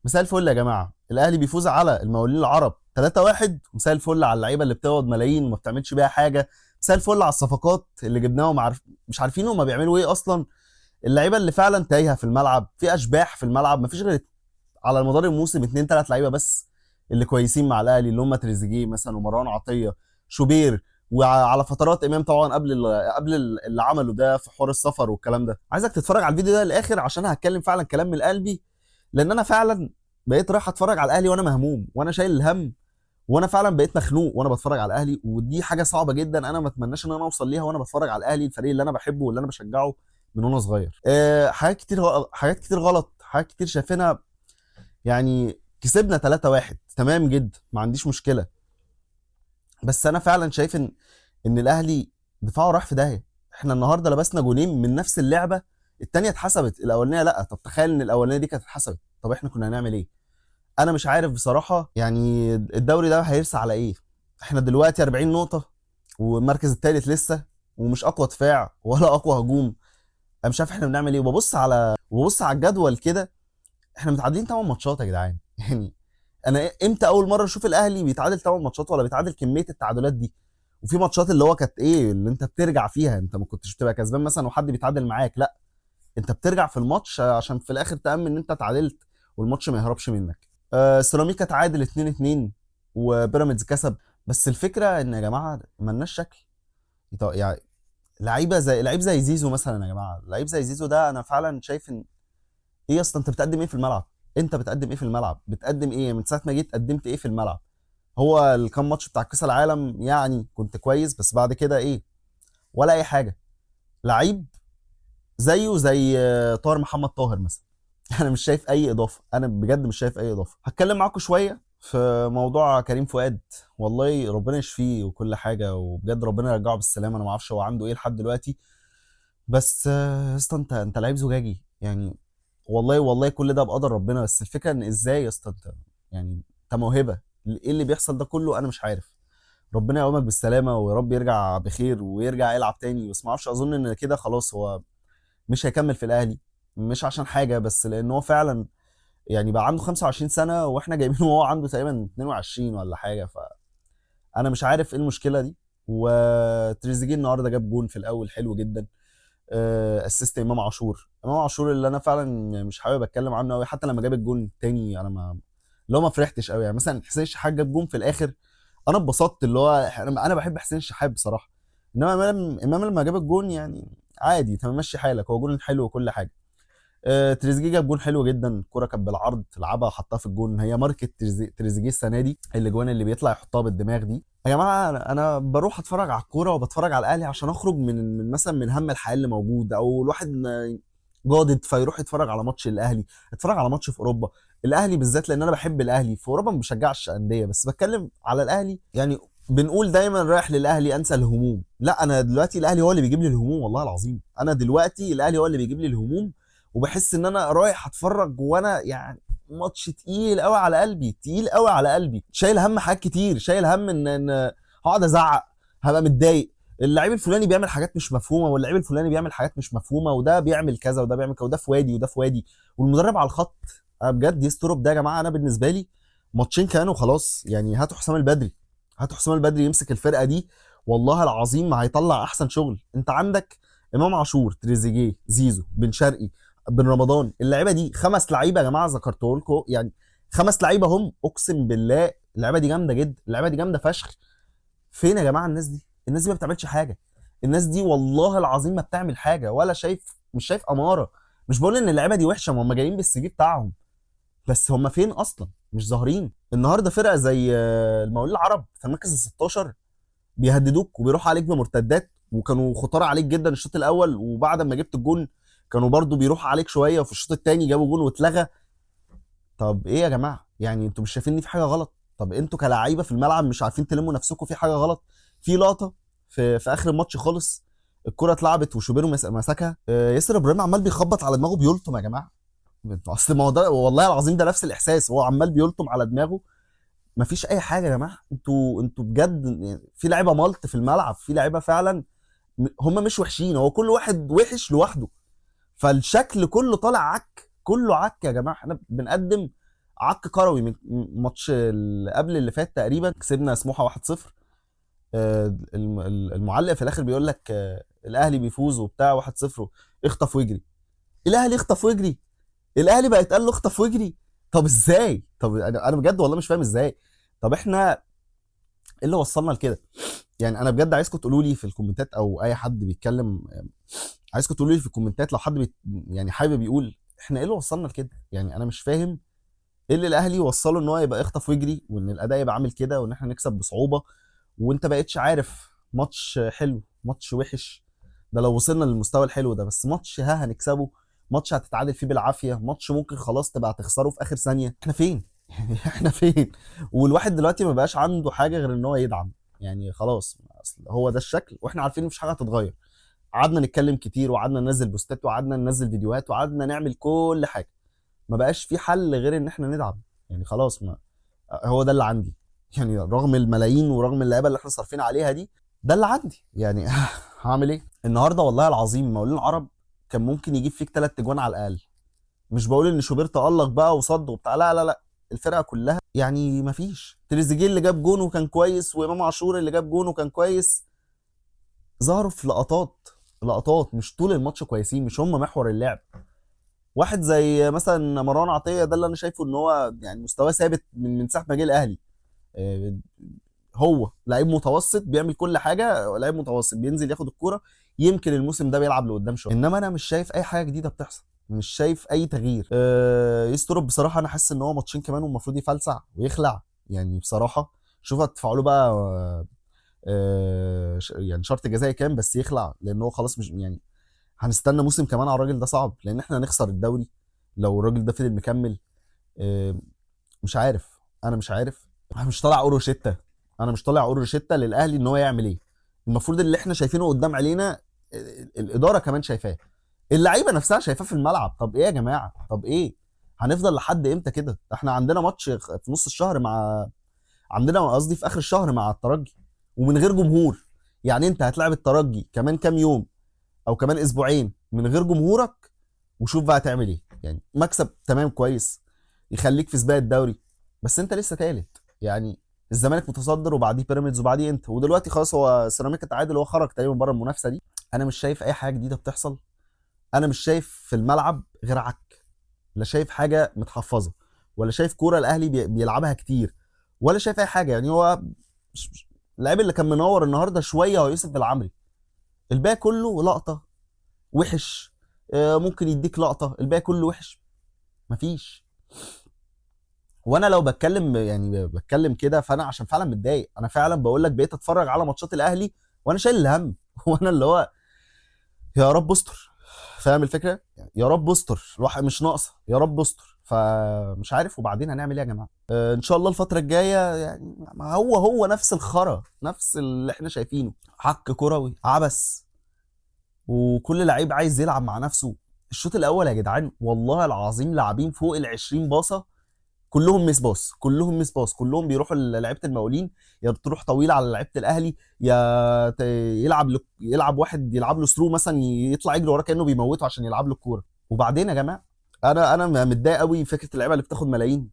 مساء الفل يا جماعه. الاهلي بيفوز على المقاولين العرب 3-1. مساء الفل على اللعيبه اللي بتقبض ملايين وما بتعملش بيها حاجه. مساء الفل على الصفقات اللي جبناهم مش عارفين هم بيعملوا ايه اصلا. اللعيبه اللي فعلا تايهه في الملعب، في اشباح في الملعب، مفيش غير على مدار الموسم اتنين تلات لعيبه بس اللي كويسين مع الاهلي، اللي هم تريزيجيه مثلا ومروان عطيه، شوبير، وعلى فترات امام طبعا قبل اللي عمله ده في حوار السفر والكلام ده. عايزك تتفرج على الفيديو ده للاخر عشان هتكلم فعلا كلام من قلبي، لان انا فعلا بقيت رايح اتفرج على الاهلي وانا مهموم وانا شايل الهم، وانا فعلا بقيت مخنوق وانا بتفرج على الاهلي، ودي حاجه صعبه جدا انا ما اتمناش ان انا اوصل ليها وانا بتفرج على الاهلي، الفريق اللي انا بحبه واللي انا بشجعه من وانا صغير. حاجات كتير غلط، حاجات كتير شايفينها. يعني كسبنا 3-1 تمام جدا، ما عنديش مشكله، بس انا فعلا شايف ان الاهلي دفاعه راح في داهيه. احنا النهارده لبسنا جونين من نفس اللعبه، التانيه اتحسبت، الاولانيه لا. طب تخيل ان الاولانيه دي كانت اتحسبت، طب احنا كنا هنعمل ايه؟ انا مش عارف بصراحه. يعني الدوري ده هيرسى على ايه؟ احنا دلوقتي 40 نقطه والمركز الثالث لسه، ومش اقوى دفاع ولا اقوى هجوم. انا مش عارف احنا بنعمل ايه. وببص على الجدول كده، احنا متعادلين 8 ماتشات يا جدعان. يعني انا امتى اول مره اشوف الاهلي بيتعادل 8 ماتشات ولا بيتعادل كميه التعادلات دي؟ وفي ماتشات اللي هو كانت ايه اللي انت بترجع فيها، انت ما كنتش بتبقى كسبان مثلا وحد بيتعادل معاك، لا، انت بترجع في الماتش عشان في الاخر تامن ان انت اتعادلت والماتش ما يهربش منك. سيراميكا تعادل 2-2 وبيراميدز كسب. بس الفكره ان يا جماعه ملناش شكل. يعني لعيب زي زيزو مثلا، يا جماعه لعيب زي زيزو ده انا فعلا شايف ان ايه اصلا. انت بتقدم ايه في الملعب؟ انت بتقدم ايه في الملعب؟ بتقدم ايه من ساعه ما جيت؟ قدمت ايه في الملعب؟ هو الكام ماتش بتاع كاس العالم يعني كنت كويس، بس بعد كده ايه؟ ولا اي حاجه. لعيب زيه زي طاهر محمد طاهر مثلا. انا مش شايف اي اضافه، انا بجد مش شايف اي اضافه. هتكلم معاكم شويه في موضوع كريم فؤاد. والله ربنا يشفيه وكل حاجه، وبجد ربنا يرجعه بالسلامه. انا ما اعرفش هو عنده ايه لحد دلوقتي، بس يا اسطى انت لعيب زجاجي يعني. والله والله كل ده بقدر ربنا، بس الفكره ان ازاي يا اسطى انت، يعني انت موهبه. ايه اللي بيحصل ده كله؟ انا مش عارف. ربنا يقومك بالسلامه ويا رب يرجع بخير ويرجع يلعب تاني، بس ما اعرفش، اظن ان كده خلاص هو مش هيكمل في الاهلي. مش عشان حاجه، بس لان هو فعلا يعني بقى عنده 25 سنه واحنا جايبينه وهو عنده تقريبا 22 ولا حاجه. فانا مش عارف ايه المشكله دي. وتريزيجيه النهارده جاب جون في الاول حلو جدا. اسيست امام عاشور اللي انا فعلا مش حابب اتكلم عنه قوي. حتى لما جاب الجون التاني انا ما اللي هو ما فرحتش قوي. يعني مثلا حسين الشحات جاب جون في الاخر، انا اتبسطت، اللي هو انا بحب حسين الشحات بصراحه. انما امام لما جاب الجون يعني عادي، تمام ماشي حالك، هو جون حلو وكل حاجه. تريزيجيه جاب جون حلو جدا، الكره كانت بالعرض لعبها حطها في الجون. هي ماركه تريزيجيه السنه دي، الاجوان اللي بيطلع يحطها بالدماغ دي. يا جماعه أنا بروح اتفرج على الكوره وبتفرج على الاهلي عشان اخرج من مثلا من هم الحياه اللي موجود، او الواحد جادد فيروح يتفرج على ماتش الاهلي، اتفرج على ماتش في اوروبا. الاهلي بالذات لان انا بحب الاهلي. في اوروبا ما بشجعش انديه، بس بتكلم على الاهلي يعني. بنقول دايما رايح للاهلي انسى الهموم. لا، انا دلوقتي الاهلي هو اللي بيجيب لي الهموم، والله العظيم انا دلوقتي الاهلي هو اللي بيجيب لي الهموم. وبحس ان انا رايح اتفرج وانا يعني ماتش تقيل قوي على قلبي، تقيل قوي على قلبي، شايل هم حاجات كتير، شايل هم ان هقعد ازعق، هبقى متضايق. اللعيب الفلاني بيعمل حاجات مش مفهومه، واللعيب الفلاني بيعمل حاجات مش مفهومه، وده بيعمل كذا وده بيعمل كذا، وده في وادي وده في وادي، والمدرب على الخط. انا بجد يستروب ده يا جماعه. انا بالنسبه لي ماتشين كانوا خلاص يعني. هاتوا حسام البدري، هاتوا حسام البدري يمسك الفرقه دي، والله العظيم ما هيطلع احسن شغل. انت عندك امام عاشور، تريزيجيه، زيزو، بن شرقي، بن رمضان. اللعيبه دي خمس لعيبه يا جماعه ذكرته لكم يعني. خمس لعيبه هم، اقسم بالله اللعيبه دي جامده جدا، اللعيبه دي جامده فشخ. فين يا جماعه الناس دي؟ الناس دي ما بتعملش حاجه. الناس دي والله العظيم ما بتعمل حاجه، ولا شايف، مش شايف اماره. مش بقول ان اللعيبه دي وحشه، ما هم جايين بالسي في بتاعهم، بس هم فين اصلا؟ مش ظاهرين. النهارده فرقه زي المقاولين العرب في المركز ال 16 بيهددوك وبيروحوا عليك بمرتدات، وكانوا خطار عليك جدا الشوط الاول، وبعد ما جبت الجون كانوا برضو بيروحوا عليك شويه، وفي الشوط الثاني جابوا جون واتلغى. طب ايه يا جماعه؟ يعني انتوا مش شايفين ان في حاجه غلط؟ طب انتوا كلاعيبه في الملعب مش عارفين تلموا نفسكم؟ في حاجه غلط. في لقطه في اخر الماتش خالص، الكره اتلعبت وشوبيرو مسكها، ياسر ابراهيم عمال بيخبط على دماغه بيلطم يا جماعه. اصل ما هو ده والله العظيم ده نفس الاحساس، هو عمال بيلطم على دماغه. مفيش اي حاجه يا جماعه. انتوا بجد يعني في لعيبه ملط في الملعب، في لعيبه فعلا هم مش وحشين، هو كل واحد وحش لوحده. فالشكل كله طالع عك، كله عك يا جماعه. احنا بنقدم عك كروي من ماتش اللي قبل اللي فات تقريبا، كسبنا سموحه 1-0. المعلق في الاخر بيقول لك الاهلي بيفوز وبتاع 1-0، اخطف واجري. الاهلي اخطف واجري؟ الاهلي بقى يتقال له اخطف واجري؟ طب ازاي؟ طب انا بجد والله مش فاهم ازاي. طب احنا ايه اللي وصلنا لكده؟ يعني انا بجد عايزكم تقولوا لي في الكومنتات، او اي حد بيتكلم، عايزكم تقولوا لي في الكومنتات لو حد يعني حابب يقول احنا ايه اللي وصلنا لكده. يعني انا مش فاهم ايه اللي الاهلي وصله ان هو يبقى اخطف ويجري، وان الاداء يبقى عامل كده، وان احنا نكسب بصعوبه، وانت بقيتش عارف ماتش حلو ماتش وحش. ده لو وصلنا للمستوى الحلو ده، بس ماتش هنكسبه، ماتش هتتعادل فيه بالعافيه، ماتش ممكن خلاص تبقى هتخسره في اخر ثانيه. احنا فين؟ يعني احنا فين؟ والواحد دلوقتي ما بقاش عنده حاجه غير ان هو يدعم. يعني خلاص، اصل هو ده الشكل، واحنا عارفين مفيش حاجه هتتغير. قعدنا نتكلم كتير، وقعدنا ننزل بوستات، وقعدنا ننزل فيديوهات، وقعدنا نعمل كل حاجه، ما بقاش في حل غير ان احنا ندعم. يعني خلاص، ما هو ده اللي عندي. يعني رغم الملايين ورغم اللعيبه اللي احنا صارفين عليها دي، ده اللي عندي يعني. هعمل ايه النهارده؟ والله العظيم مقاولين العرب كان ممكن يجيب فيك 3 اجوان على الاقل. مش بقول ان شوبير تألق بقى وصد وبتاع، لا لا لا، الفرقه كلها يعني ما فيش. تريزيجيه اللي جاب جون وكان كويس، وامام عاشور اللي جاب جون وكان كويس، ظهروا في لقطات، لقطات مش طول الماتش كويسين، مش هم محور اللعب. واحد زي مثلا مروان عطيه، ده اللي انا شايفه ان هو يعني مستواه ثابت من ساعه ما جه الاهلي. آه، هو لعيب متوسط بيعمل كل حاجه، لعيب متوسط بينزل ياخد الكوره. يمكن الموسم ده بيلعب لقدام شويه، انما انا مش شايف اي حاجه جديده بتحصل، مش شايف اي تغيير. يستروب بصراحه انا حاسس ان هو ماتشين كمان والمفروض يفلسع ويخلع. يعني بصراحه شوف هتدفعوا له بقى يعني شرط جزائي كام، بس يخلع، لان هو خلاص مش يعني هنستنى موسم كمان على الراجل ده صعب، لان احنا هنخسر الدوري لو الراجل ده فضل مكمل. آه، مش عارف، انا مش عارف. انا مش طالع اقول روشته، انا مش طالع اقول روشته للاهلي ان هو يعمل ايه. المفروض اللي احنا شايفينه قدام علينا الاداره كمان شايفاه، اللعيبه نفسها شايفاه في الملعب. طب ايه يا جماعه؟ طب ايه؟ هنفضل لحد امتى كده؟ احنا عندنا ماتش في نص الشهر مع، عندنا قصدي في اخر الشهر مع الترجي، ومن غير جمهور. يعني انت هتلعب الترجي كمان كام يوم او كمان اسبوعين من غير جمهورك، وشوف بقى هتعمل ايه. يعني مكسب تمام كويس يخليك في سباق الدوري، بس انت لسه تالت. يعني الزمالك متصدر، وبعديه بيراميدز، وبعديه انت، ودلوقتي خلاص هو سيراميكا تعادل، هو خرج تقريبا بره المنافسه دي. انا مش شايف اي حاجه جديده بتحصل. انا مش شايف في الملعب غير عك، لا شايف حاجه متحفظه، ولا شايف كوره الاهلي بيلعبها كتير، ولا شايف اي حاجه. يعني هو اللاعب اللي كان منور النهارده شويه هو يوسف العمري، الباقي كله لقطه وحش. ممكن يديك لقطه، الباقي كله وحش، مفيش. وانا لو بتكلم يعني بتكلم كده، فانا عشان فعلا متضايق. انا فعلا بقول لك بقيت اتفرج على ماتشات الاهلي وانا شايل الهم. وانا اللي هو يا رب استر. فاهم الفكره؟ يعني يا رب استر، الواحد مش ناقصه، يا رب استر. فمش عارف وبعدين هنعمل ايه يا جماعه. ان شاء الله الفتره الجايه يعني ما هو نفس الخرا، نفس اللي احنا شايفينه، حق كروي عبث، وكل لعيب عايز يلعب مع نفسه. الشوط الاول يا جدعان والله العظيم لاعبين فوق ال 20 باصه، كلهم ميس باص، كلهم ميس باص، كلهم بيروحوا للعيبه المقاولين، يا بتروح طويله على لعيبه الاهلي، يا يلعب واحد يلعب له ثرو مثلا، يطلع يجري وراه كانه بيموته عشان يلعب له الكوره. وبعدين يا جماعه، انا متضايق قوي فكره اللعيبه اللي بتاخد ملايين،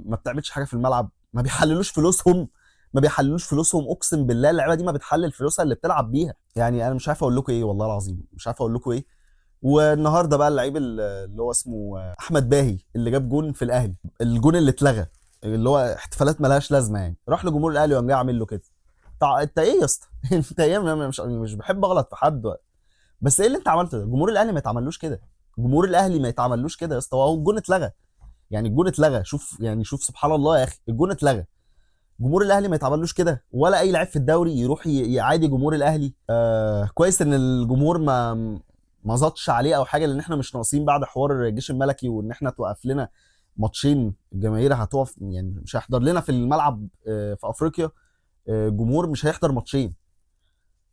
ما بتعملش حاجه في الملعب، ما بيحللوش فلوسهم، ما بيحللوش فلوسهم. اقسم بالله اللعيبه دي ما بتحلل فلوسها اللي بتلعب بيها. يعني انا مش عارف اقول لكم ايه، والله العظيم مش عارف اقول لكم ايه. والنهارده بقى اللعيب اللي هو اسمه احمد باهي اللي جاب جون في الاهلي، الجون اللي اتلغى، اللي هو احتفالات ملهاش لازمه، يعني راح لجمهور الاهلي وقام جاي عامل له كده. انت ايه يا اسطى؟ انت ايه؟ أنا مش بحب اغلط في حد، بس ايه اللي انت عملته ده؟ جمهور الاهلي ما يتعملوش كده، جمهور الاهلي ما يتعملوش كده يا اسطى. هو الجون اتلغى، يعني الجون اتلغى. شوف يعني شوف سبحان الله يا اخي، الجون اتلغى. جمهور الاهلي ما يتعملوش كده، ولا اي لاعب في الدوري يروح يعادي جمهور الاهلي. كويس ان الجمهور ما زادش عليه او حاجه، لان احنا مش ناقصين بعد حوار الجيش الملكي، وان احنا توقف لنا ماتشين الجماهير هتقف، يعني مش هيحضر لنا في الملعب في افريقيا. الجمهور مش هيحضر ماتشين،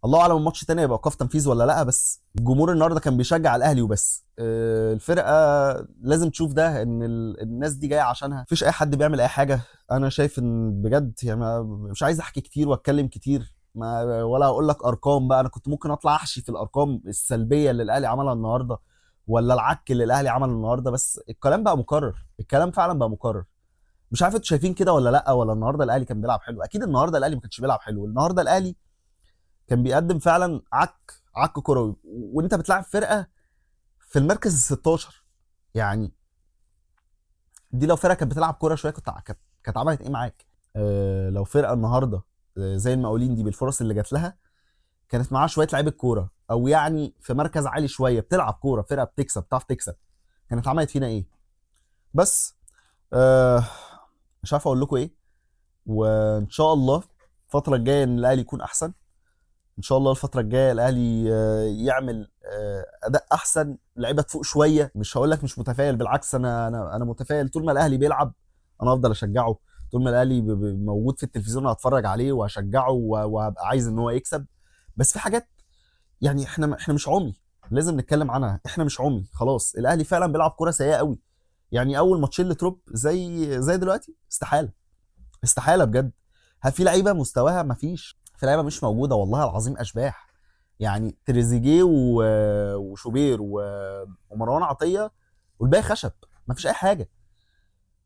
الله اعلم الماتش تاني هيبقى اوقاف تنفيذ ولا لا. بس الجمهور النهارده كان بيشجع الاهلي وبس. الفرقه لازم تشوف ده، ان الناس دي جايه عشانها، مفيش اي حد بيعمل اي حاجه. انا شايف ان بجد يعني مش عايز احكي كتير واتكلم كتير، ما ولا اقول لك ارقام بقى. انا كنت ممكن اطلع احشي في الارقام السلبيه اللي الاهلي عملها النهارده، ولا العك اللي الاهلي عمله النهارده. بس الكلام بقى مكرر، الكلام فعلا بقى مكرر. مش عارف انتوا شايفين كده ولا لا، ولا النهارده الاهلي كان بيلعب حلو؟ اكيد النهارده الاهلي ما كانش بيلعب حلو. النهارده الاهلي كان بيقدم فعلا عك كروي، وانت بتلعب فرقه في المركز ال 16. يعني دي لو فرقه كانت بتلعب كوره شويه كانت عملت ايه معاك؟ لو فرقه النهارده زي المقاولين دي بالفرص اللي جات لها كانت معاها شويه لعيبه كوره، او يعني في مركز عالي شويه بتلعب كوره، فرقه بتكسب بتعرف تكسب، كانت عملت فينا ايه؟ بس آه مش عارف اقول لكم ايه. وان شاء الله الفتره الجايه ان الاهلي يكون احسن. ان شاء الله الفتره الجايه الاهلي يعمل اداء احسن، لعيبه تفوق شويه. مش هقول لك مش متفائل، بالعكس انا متفائل. طول ما الاهلي بيلعب انا افضل اشجعه. طول ما الاهلي موجود في التلفزيون هتفرج عليه وهشجعه وهبقى عايز ان هو يكسب. بس في حاجات يعني احنا مش عمي، لازم نتكلم عنها. احنا مش عمي خلاص. الاهلي فعلا بيلعب كوره سيئه قوي. يعني اول ماتشين لتروب زي دلوقتي استحاله، استحاله بجد. هل في لعيبه مستواها ما فيش؟ في لعيبه مش موجوده والله العظيم، اشباح. يعني تريزيجيه وشوبير ومروان عطيه والباقي خشب، ما فيش اي حاجه.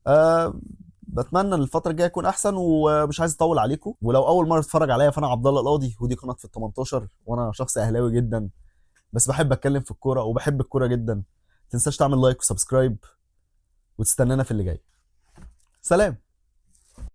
أه بتمنى الفترة الجاية يكون أحسن، ومش عايز أطول عليكم. ولو أول مرة تتفرج عليا فأنا عبد الله القاضي، ودي قناة في ال 18، وأنا شخص أهلاوي جدا بس بحب أتكلم في الكورة وبحب الكورة جدا. ما تنساش تعمل لايك وسبسكرايب وتستنانا في اللي جاي. سلام.